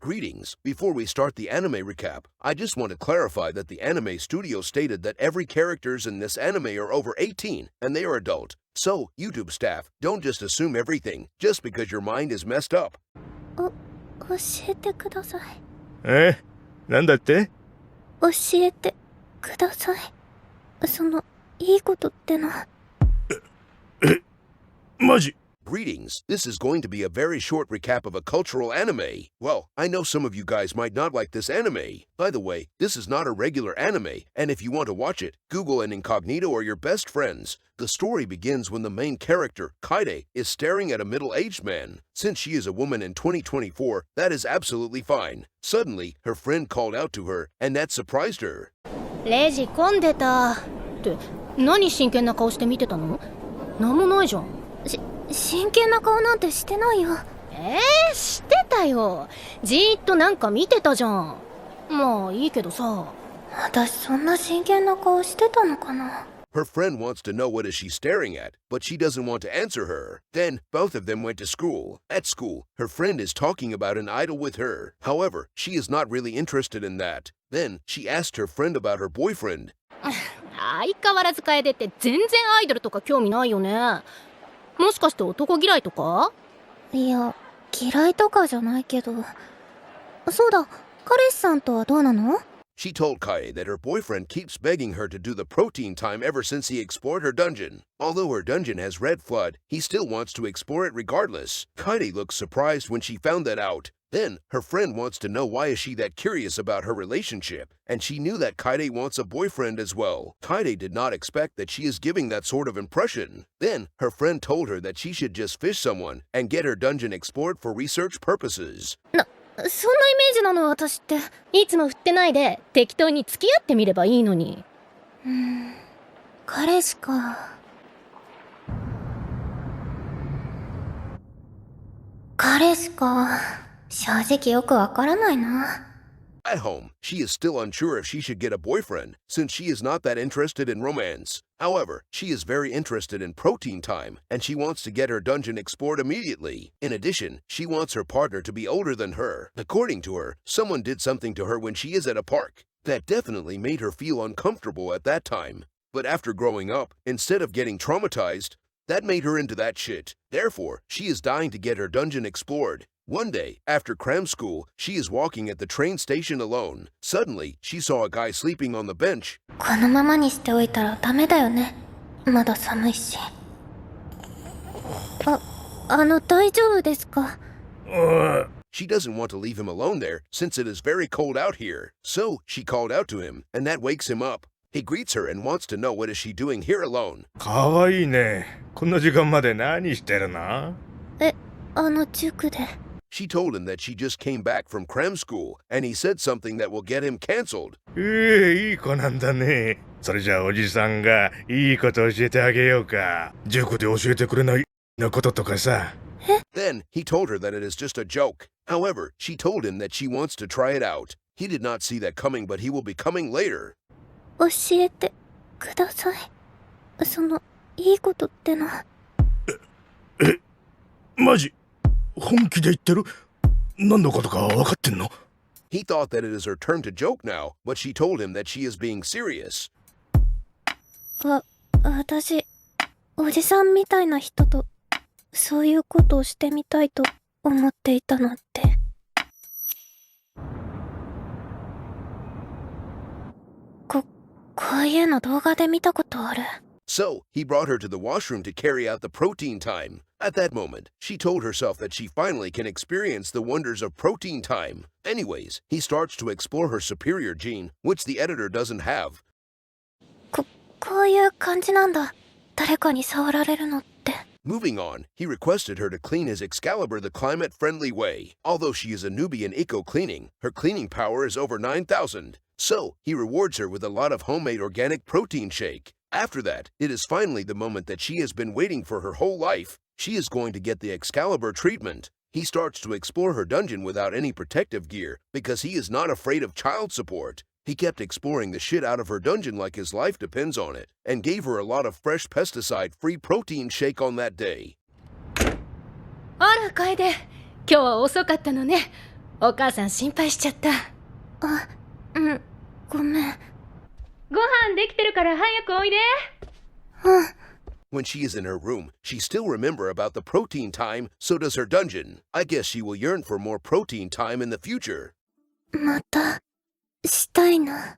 Greetings. Before we start the anime recap, I just want to clarify that the anime studio stated that every characters in this anime are over 18 and they are adult. So, YouTube staff, don't just assume everything just because your mind is messed up. 教えてください。なんだって？教えてください。いいことっての。マジ？ Greetings. This is going to be a very short recap of a cultural anime. Well, I know some of you guys might not like this anime. By the way, this is not a regular anime, and if you want to watch it, Google and Incognito are your best friends. The story begins when the main character, Kaede, is staring at a middle-aged man. Since she is a woman in 2024, that is absolutely fine. Suddenly, her friend called out to her, and that surprised her. レジ混んでた。って、何真剣な顔して見てたの？なんもないじゃん。真剣な顔なんてしてないよ。してたよ。じーっとなんか見てたじゃん。まあいいけどさ。私そんな真剣な顔してたのかな。Her friend wants to know what is she staring at, but she doesn't want to answer her. Then, both of them went to school. At school, her friend is talking about an idol with her. However, she is not really interested in that. Then, she asked her friend about her boyfriend. 相変わらず楓って全然アイドルとか興味ないよね。もしかして男嫌いとか？いや、嫌いとかじゃないけど。そうだ、彼氏さんとはどうなの？ She told Kae that her boyfriend keeps begging her to do the protein time ever since he explored her dungeon. Although her dungeon has red flood, he still wants to explore it regardless. Kaede looks surprised when she found that out. Then, her friend wants to know why is she that curious about her relationship, and she knew that Kaede wants a boyfriend as well. Kaede did not expect that she is giving that sort of impression. Then, her friend told her that she should just fish someone and get her dungeon explored for research purposes. そんなイメージなの私って。いつも振ってないで適当に付き合ってみればいいのに。彼氏か。彼氏か。正直よくわからないな。At home, she is still unsure if she should get a boyfriend, since she is not that interested in romance. However, she is very interested in protein time, and she wants to get her dungeon explored immediately. In addition, she wants her partner to be older than her. According to her, someone did something to her when she is at a park. That definitely made her feel uncomfortable at that time. But after growing up, instead of getting traumatized, that made her into that shit. Therefore, she is dying to get her dungeon explored. One day, after cram school, she is walking at the train station alone. Suddenly, she saw a guy sleeping on the bench. このままにしておいたらダメだよね。まだ寒いし。大丈夫ですか？ She doesn't want to leave him alone there, since it is very cold out here. So, she called out to him, and that wakes him up. He greets her and wants to know what is she doing here alone. かわいいね。こんな時間まで何してるの？塾で。She told him that she just came back from cram school, and he said something that will get him cancelled. いい子なんだね。それじゃあおじさんがいいこと教えてあげようか。塾で教えてくれないなこととかさ。Then, he told her that it is just a joke. However, she told him that she wants to try it out. He did not see that coming, but he will be coming later. 教えてください。いいことっての。マジ？本気で言ってる？何のことか分かってんの？ He thought that it is her turn to joke now, but she told him that she is being serious. 私、おじさんみたいな人と、そういうことをしてみたいと思っていたのって。こういうの動画で見たことある。So, he brought her to the washroom to carry out the protein time. At that moment, she told herself that she finally can experience the wonders of protein time. Anyways, he starts to explore her superior gene, which the editor doesn't have. こういう感じなんだ。誰かに触られるのって。Moving on, he requested her to clean his Excalibur the climate-friendly way. Although she is a newbie in eco-cleaning, her cleaning power is over 9,000. So, he rewards her with a lot of homemade organic protein shake. After that, it is finally the moment that she has been waiting for her whole life. She is going to get the Excalibur treatment. He starts to explore her dungeon without any protective gear because he is not afraid of child support. He kept exploring the shit out of her dungeon like his life depends on it, and gave her a lot of fresh pesticide-free protein shake on that day. あら楓、今日は遅かったのね。お母さん心配しちゃった。あ、ごめん。ご飯できてるから早くおいで。When she is in her room, she still remember about the protein time, so does her dungeon. I guess she will yearn for more protein time in the future. また、したいな。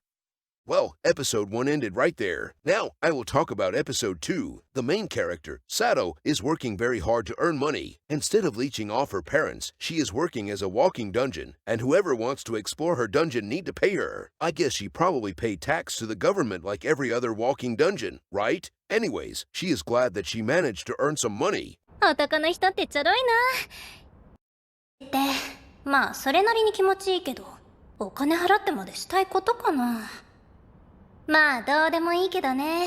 Well, episode 1 ended right there. Now, I will talk about episode 2. The main character, Sato, is working very hard to earn money. Instead of leeching off her parents, she is working as a walking dungeon, and whoever wants to explore her dungeon need to pay her. I guess she probably paid tax to the government like every other walking dungeon, right? Anyways, she is glad that she managed to earn some money. 男の人ってちょろいな。で、まあそれなりに気持ちいいけど、お金払ってまでしたいことかな。まあどうでもいいけどね。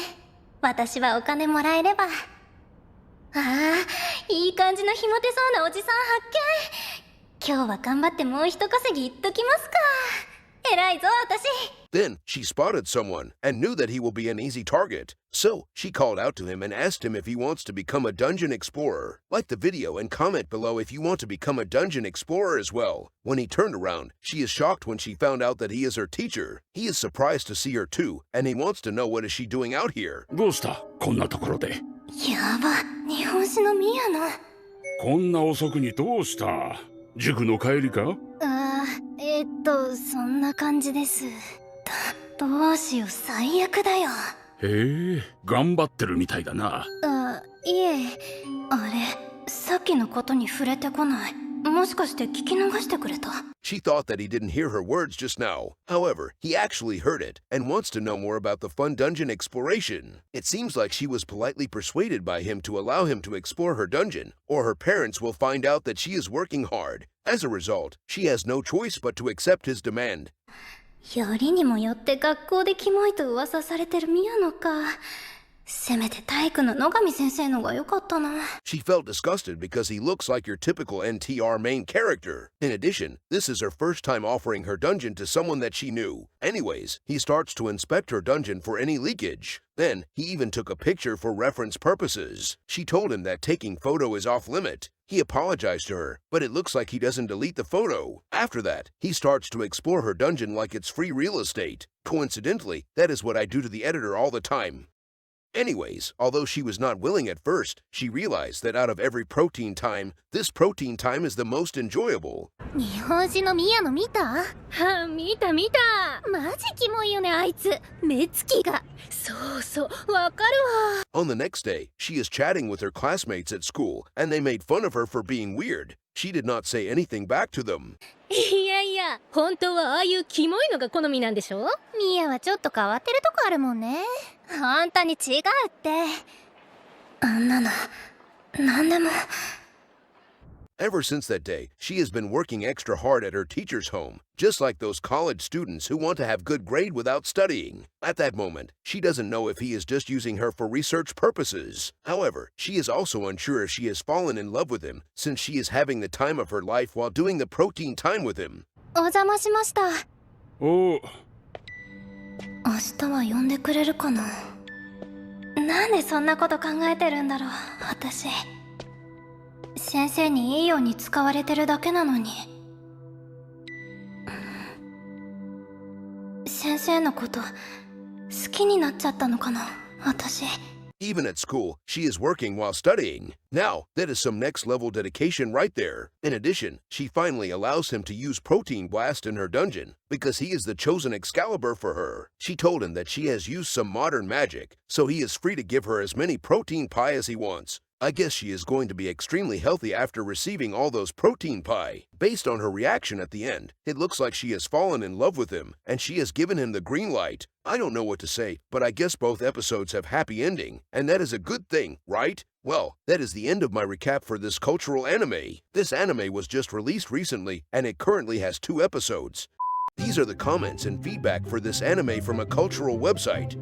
私はお金もらえれば。ああ、いい感じのひもてそうなおじさん発見。今日は頑張ってもう一稼ぎいっときますか。偉いぞ私。Then she spotted someone and knew that he will be an easy target. So she called out to him and asked him if he wants to become a dungeon explorer. Like the video and comment below if you want to become a dungeon explorer as well. When he turned around, she is shocked when she found out that he is her teacher. He is surprised to see her too, and he wants to know what is she doing out here. どうしたこんなところで。やば、日本史の宮野。こんな遅くにどうした？塾の帰りか？そんな感じです。どうしよう、最悪だよ。へえ、頑張ってるみたいだな。いえ、あれ、さっきのことに触れてこない。もしかして聞き流してくれた？ She thought that he didn't hear her words just now. However, he actually heard it and wants to know more about the fun dungeon exploration. It seems like she was politely persuaded by him to allow him to explore her dungeon, or her parents will find out that she is working hard. As a result, she has no choice but to accept his demand. よりにもよって学校でキモいと噂されてる宮野か。せめて体育の野上先生のが良かったな。She felt disgusted because he looks like your typical NTR main character. In addition, this is her first time offering her dungeon to someone that she knew. Anyways, he starts to inspect her dungeon for any leakage. Then, he even took a picture for reference purposes. She told him that taking photo is off limit. He apologized to her, but it looks like he doesn't delete the photo. After that, he starts to explore her dungeon like it's free real estate. Coincidentally, that is what I do to the editor all the time. Anyways, although she was not willing at first, she realized that out of every protein time, this protein time is the most enjoyable. 日本史の宮野見た？はあ、見た。マジキモいよね、あいつ。目つきが。そう、わかるわ。On the next day, she is chatting with her classmates at school, and they made fun of her for being weird. She did not say anything back to them. いや、本当はああいうキモいのが好みなんでしょ？ミヤはちょっと変わってるとこあるもんね。本当に違うって。あんなの、なんでも。Ever since that day, she has been working extra hard at her teacher's home, just like those college students who want to have good grade without studying. At that moment, she doesn't know if he is just using her for research purposes. However, she is also unsure if she has fallen in love with him, since she is having the time of her life while doing the protein time with him. お邪魔しました。おう。明日は呼んでくれるかな。なんでそんなこと考えてるんだろう、私。先生にいいように使われてるだけなのに。先生のこと好きになっちゃったのかな、私。Even at school, she is working while studying. Now, that is some next level dedication right there. In addition, she finally allows him to use Protein Blast in her dungeon, because he is the chosen Excalibur for her. She told him that she has used some modern magic, so he is free to give her as many protein pie as he wants. I guess she is going to be extremely healthy after receiving all those protein pie. Based on her reaction at the end, it looks like she has fallen in love with him, and she has given him the green light. I don't know what to say, but I guess both episodes have happy ending, and that is a good thing, right? Well, that is the end of my recap for this cultural anime. This anime was just released recently, and it currently has 2 episodes. These are the comments and feedback for this anime from a cultural website.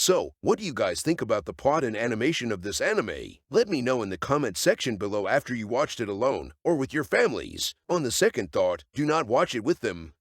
So, what do you guys think about the plot and animation of this anime? Let me know in the comment section below after you watched it alone or with your families. On the second thought, do not watch it with them.